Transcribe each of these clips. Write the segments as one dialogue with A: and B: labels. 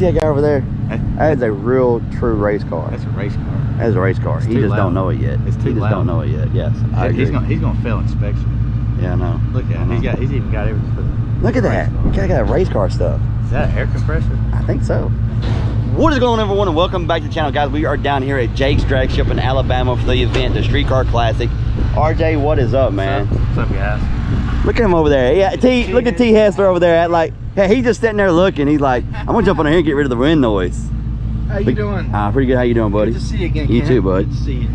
A: see that guy over there? That is a real, true race car.
B: That's a race car.
A: That is a race car. He just don't know it yet.
B: It's too
A: He just don't know it yet. Yes, I agree.
B: He's gonna fail inspection.
A: Yeah, I know.
B: Look at him. He's even got everything.
A: Look at that. He got race car stuff.
B: Is that an air compressor?
A: I think so. What is going on, everyone, and welcome back to the channel, guys. We are down here at Jake's Drag Strip in Alabama for the event, the Street Car Classic. RJ, what is up, man?
B: What's up, guys?
A: Look at him over there. Yeah, T. Look at T. Hessler over there. Hey, he's just sitting there looking. He's like, I'm gonna jump on here and get rid of the wind noise.
C: How you doing?
A: Pretty good. How you doing, buddy?
C: Good to see you again.
A: You too, bud.
C: Good to see you.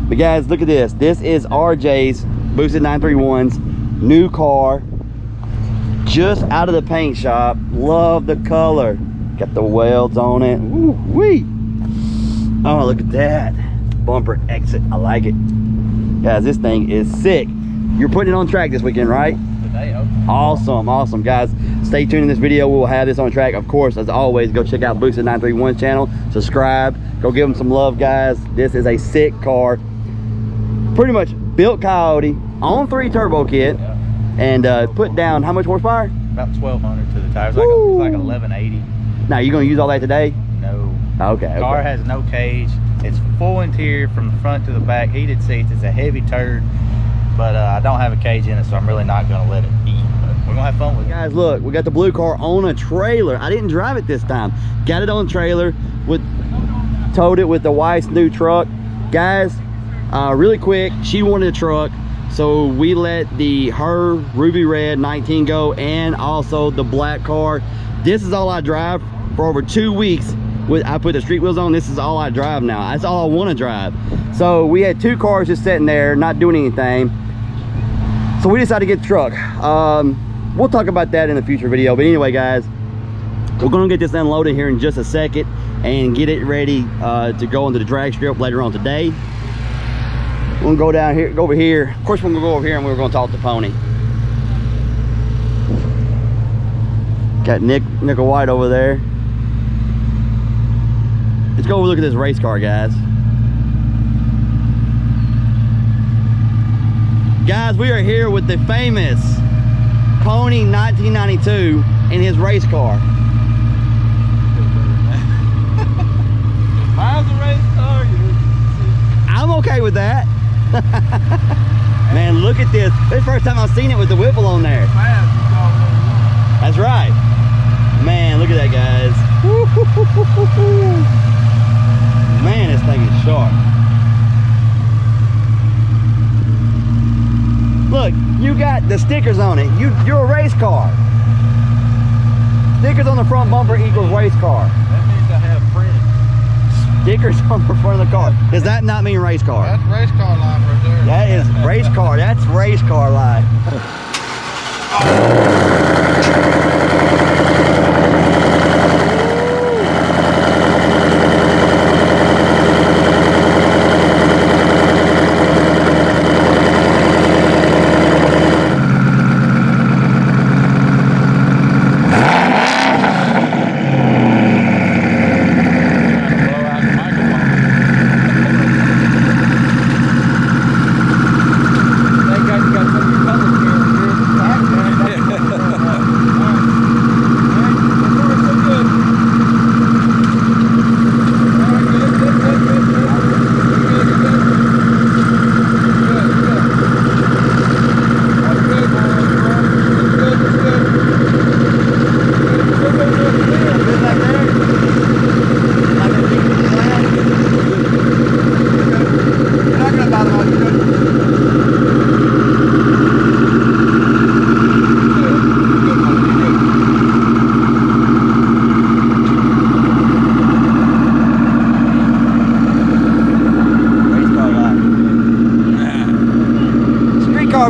A: But guys, look at this. This is RJ's boosted 931's new car, just out of the paint shop. Love the color. Got the welds on it. Woo wee. Oh, look at that bumper exit. I like it, guys. This thing is sick. You're putting it on track this weekend, right?
B: Today, okay.
A: Awesome, guys. Stay tuned in this video. We will have this on track. Of course, as always, go check out Boosted 931's channel. Subscribe. Go give them some love, guys. This is a sick car. Pretty much built Coyote on 3 turbo kit,
B: Yeah.
A: and put down how much horsepower?
B: About 1,200 to the tires. It's like 1180.
A: Now, you gonna use all that today?
B: No.
A: Okay.
B: Car has no cage. It's full interior from the front to the back. Heated seats. It's a heavy turd, but I don't have a cage in it, so I'm really not gonna let it eat. But we're gonna have fun with it.
A: Guys, look, we got the blue car on a trailer. I didn't drive it this time. Got it on a trailer. Towed it with the wife's new truck. Guys, really quick, she wanted a truck, so we let her ruby red 19 go, and also the black car. This is all I drive for over 2 weeks. I put the street wheels on. This is all I drive now. That's all I want to drive. So we had 2 cars just sitting there not doing anything, so we decided to get the truck. We'll talk about that in a future video, but anyway, guys, we're gonna get this unloaded here in just a second and get it ready to go into the drag strip later on today. We're gonna go down here, go over here. Of course, we're gonna go over here and we're gonna talk to Pony. Got Nickel White over there. Let's go look at this race car, guys. Guys, we are here with the famous Pony 1992 in his race car.
C: Mine's a race car.
A: I'm okay with that. Man, look at this. This is the first time I've seen it with the Whipple on there. That's right. Man, look at that, guys. Man, this thing is sharp. Look, you got the stickers on it. You're a race car. Stickers on the front bumper equals race car.
C: That means I have friends.
A: Stickers on the front of the car. Does that not mean race car?
C: That's race car life right there.
A: That is race car. That's race car life.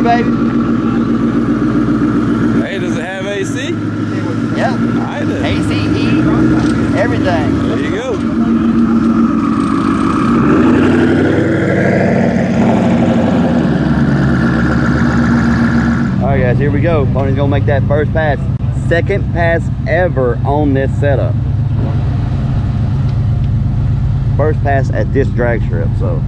A: Baby.
C: Hey, does it have AC?
A: Yeah.
C: I do.
A: AC, heat, everything.
C: There you go.
A: All right, guys, here we go. Pony's gonna make that first pass. Second pass ever on this setup. First pass at this drag strip, so.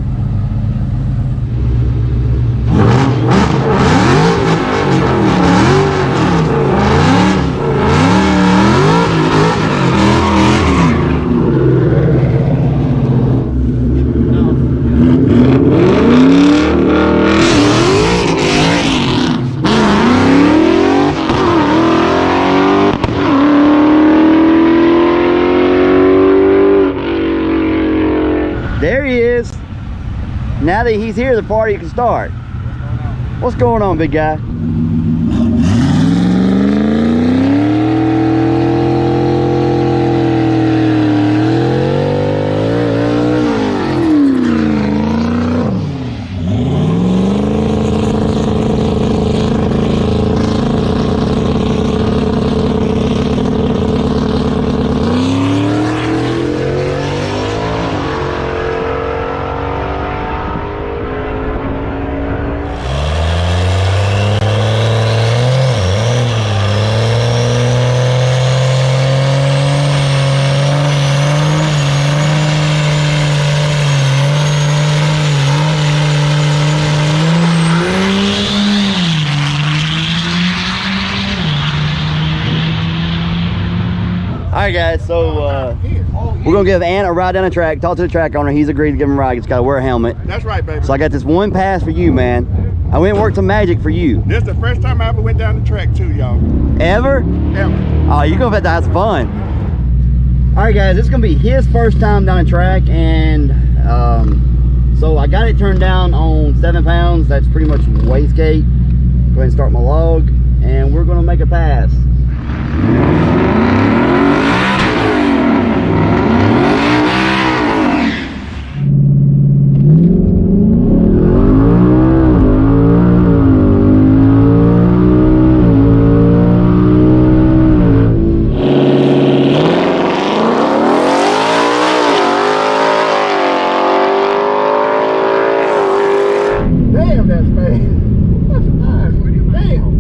A: Now that he's here, the party can start. What's going on, big guy? Alright guys, so we're gonna give Ant a ride down the track, talk to the track owner. He's agreed to give him a ride. He's gotta wear a helmet.
D: That's right, baby.
A: So I got this one pass for you, man. I went and worked some magic for you.
D: This is the first time I ever went down the track too, y'all.
A: Ever?
D: Ever.
A: Oh, you're gonna have to have some fun. Alright guys, this is gonna be his first time down the track, and so I got it turned down on 7 pounds. That's pretty much wastegate. Go ahead and start my log, and we're gonna make a pass.
D: Damn, that's fast. Damn.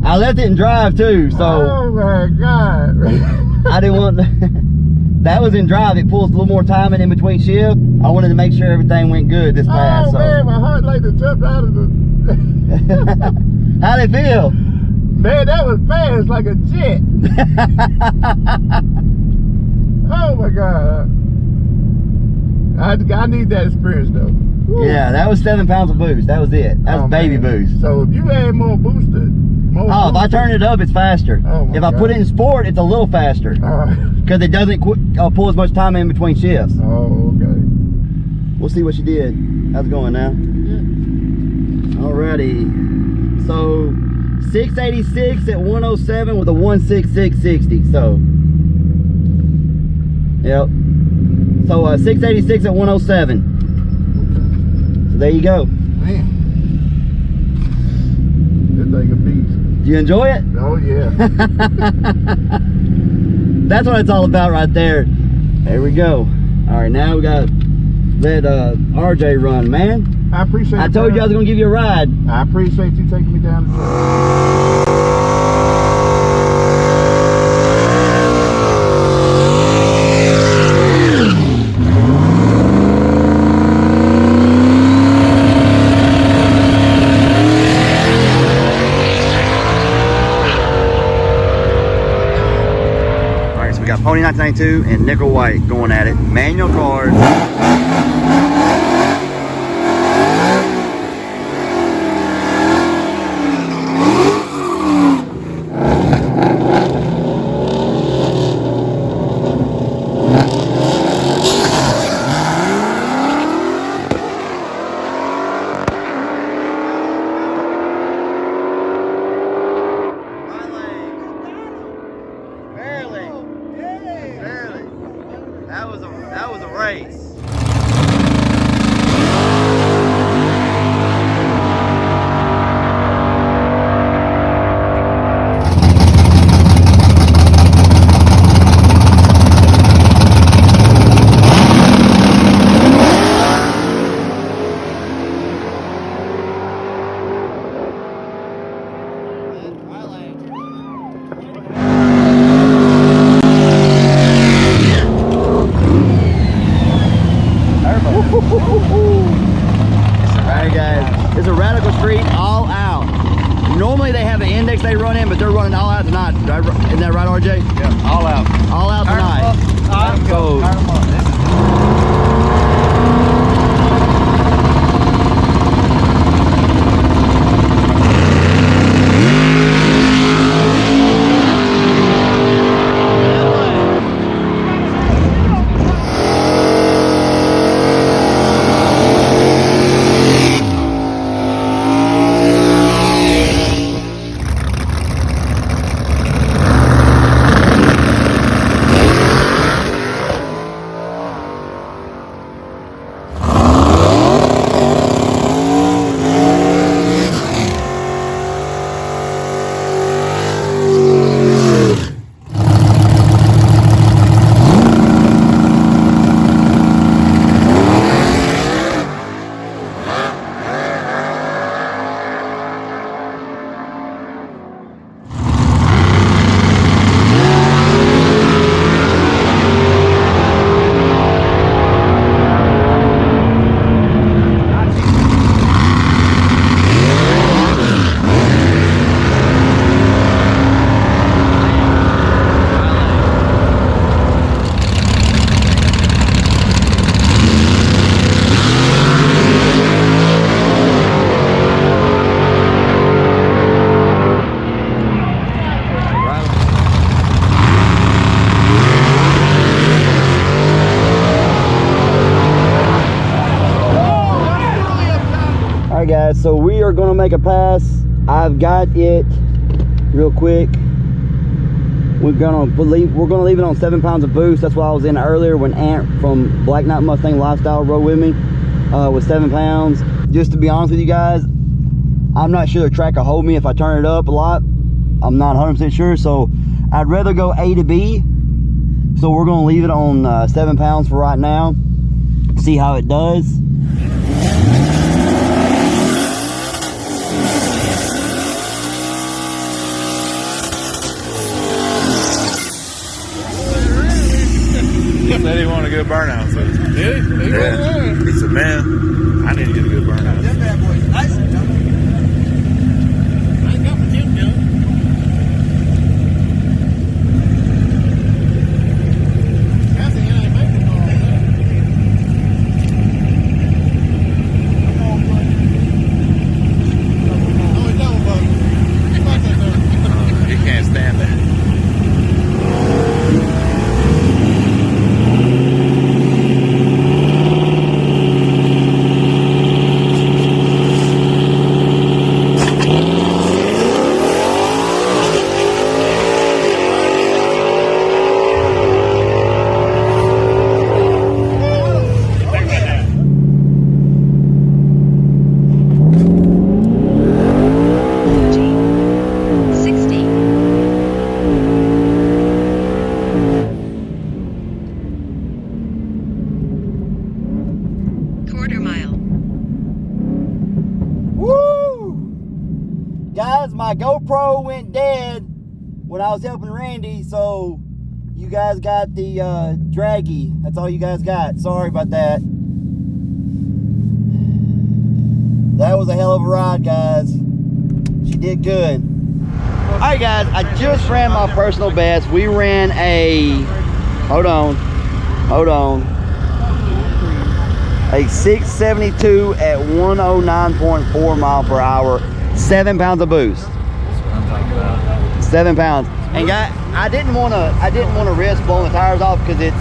A: I left it in drive too, so
D: Oh my God.
A: I didn't want that was in drive. It pulls a little more timing in between shift. I wanted to make sure everything went good this pass.
D: Oh
A: So
D: man, my heart like to jump out of the.
A: how'd it feel?
D: Man, that was fast like a jet. Oh my God. I need that experience though. Woo.
A: Yeah, that was 7 pounds of boost. That was it. That was baby
D: man.
A: boost.
D: So if you add more booster,
A: Oh, if I turn it up, it's faster.
D: Oh my
A: if I put it in sport, it's a little faster because it doesn't pull as much time in between shifts.
D: Oh, okay.
A: We'll see what she did. How's it going now?
D: Yeah.
A: Alrighty. So 686 at 107 with a 16660. So, yep. So 686 at 107. So there you go.
D: Man, this thing a beast.
A: Do you enjoy it?
D: Oh yeah.
A: That's what it's all about right there. There we go. All right, now we got to let RJ run, man.
D: I appreciate.
A: I told you I was gonna give you a ride.
D: I appreciate you taking me down the track.
A: We got Pony 1992 and Nickel White going at it. Manual cars. That was a race. Alright guys, it's a Radical Street all out. Normally they have an index they run in, but they're running all out tonight. Isn't that right, RJ?
B: Yeah, all out.
A: All out tonight. So, right, guys, so we are gonna make a pass. I've got it real quick. We're gonna leave it on 7 pounds of boost. That's why I was in earlier when Ant from Black Knight Mustang Lifestyle rode with me with 7 pounds. Just to be honest with you guys, I'm not sure the track will hold me if I turn it up a lot. I'm not 100% sure, so I'd rather go A to B. So we're gonna leave it on 7 pounds for right now. See how it does.
C: He said he wanted to get a burnout. So. Yeah. He said, man, I need to get a good burnout. That bad boy. Nice. I got for Jim, Joe. That's the end I make it all that. He can't stand that.
A: My GoPro went dead when I was helping Randy, so you guys got the draggy. That's all you guys got. Sorry about that. That was a hell of a ride, guys. She did good. All right, guys, I just ran my personal best. We ran a, hold on, a 672 at 109.4 mile per hour, 7 pounds of boost. 7 pounds. And guys, I didn't want to risk blowing the tires off because it's,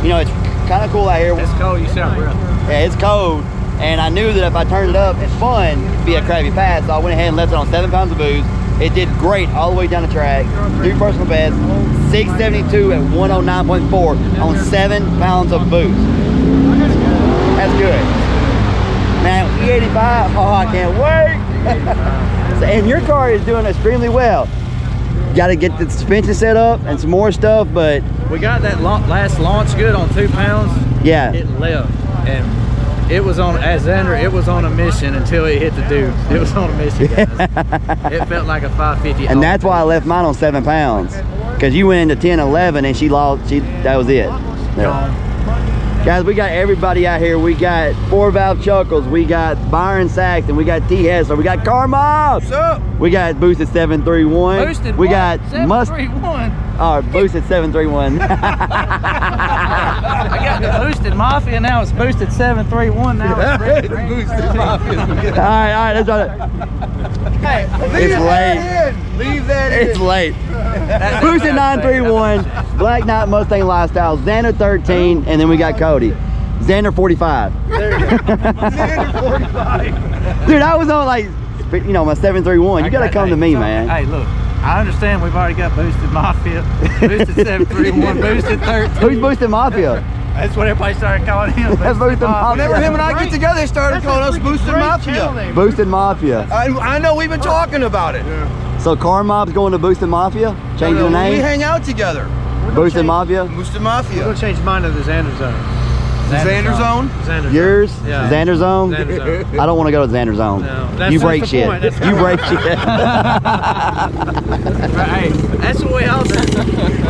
A: you know, it's kind of cool out here.
C: It's cold. You sound real.
A: Yeah, it's cold, and I knew that if I turned it up, it's fun. It'd be a crappy pass. So I went ahead and left it on 7 pounds of boost. It did great all the way down the track. New personal best, 672 at 109.4 on 7 pounds of boost. That's good. Man, E85. Oh, I can't wait. And your car is doing extremely well. Got to get the suspension set up and some more stuff, but
B: We got that last launch good on 2 pounds.
A: yeah,
B: It left, and it was on, as Xander, it was on a mission until it hit the dude. It was on a mission, guys. It felt like a 550.
A: and that's why I left mine on 7 pounds, because you went into 10, 11, and she lost. That was it. Yeah. Guys, we got everybody out here. We got 4-valve Chuckles. We got Byron Saxton. We got T. Hessler. We got Carmel.
C: What's up?
A: We got Boosted 731.
B: Boosted
A: we
B: what?
A: got
B: 731.
A: Boosted 731.
B: I got the Boosted Mafia, now it's Boosted 731. Now it's
C: Boosted Mafia.
A: all right, that's all right.
C: Hey,
A: It's late.
C: Leave that in.
A: It's late. Boosted 931, Black Knight Mustang Lifestyle, Xander 13, and then we got Cody. Xander 45.
C: Xander 45.
A: Dude, I was on like, you know, my 731. You gotta come to me, man.
B: Hey, look, I understand we've already got Boosted Mafia, Boosted 731, Boosted 13.
A: Who's Boosted Mafia?
B: That's what everybody started calling him.
A: That's Boosted Mafia.
C: Whenever him and I get together, they started calling us Boosted Mafia.
A: Boosted Mafia.
C: I know, we've been talking about it.
A: So Car Mob's going to Boosted Mafia? Changing the
C: We
A: name?
C: hang out together.
A: Boosted Mafia?
C: Boosted Mafia.
B: We'll change mine to the Xander Zone.
C: Xander Zone?
B: Xander
A: Yours?
B: Yeah.
A: Xander Zone?
B: Xander Zone.
A: I don't want to go to Xander Zone.
B: No, that's
A: You
B: just
A: break
B: the
A: shit.
B: point. That's
A: You break shit.
B: Hey, that's what we all do.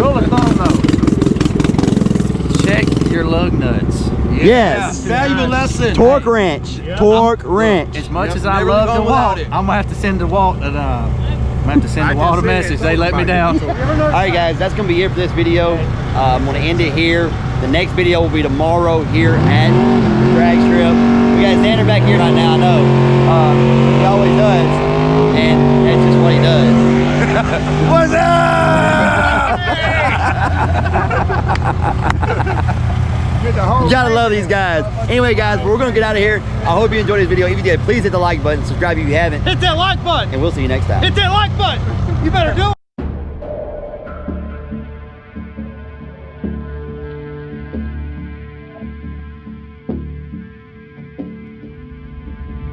B: Rule of thumb though. Check your lug nuts.
A: Yes.
C: Valuable lesson.
A: Torque wrench. Torque wrench.
B: As much
C: Yep,
B: as I
C: never
B: love
C: gone
B: to
C: without
B: walk,
C: it.
B: I'm gonna have to send the Walt a message. They let me down.
A: All right, guys, that's gonna be it for this video. I'm gonna end it here. The next video will be tomorrow here at the drag strip. We got Xander back here right now, I know. He always does, and that's just what he does. What's up?
D: Get the whole
A: You gotta love these guys. Anyway, guys, we're gonna get out of here. I hope you enjoyed this video. If you did, please hit the like button, subscribe if you haven't,
E: Hit that like button.
A: and we'll see you next time.
E: Hit that like button. You better do it.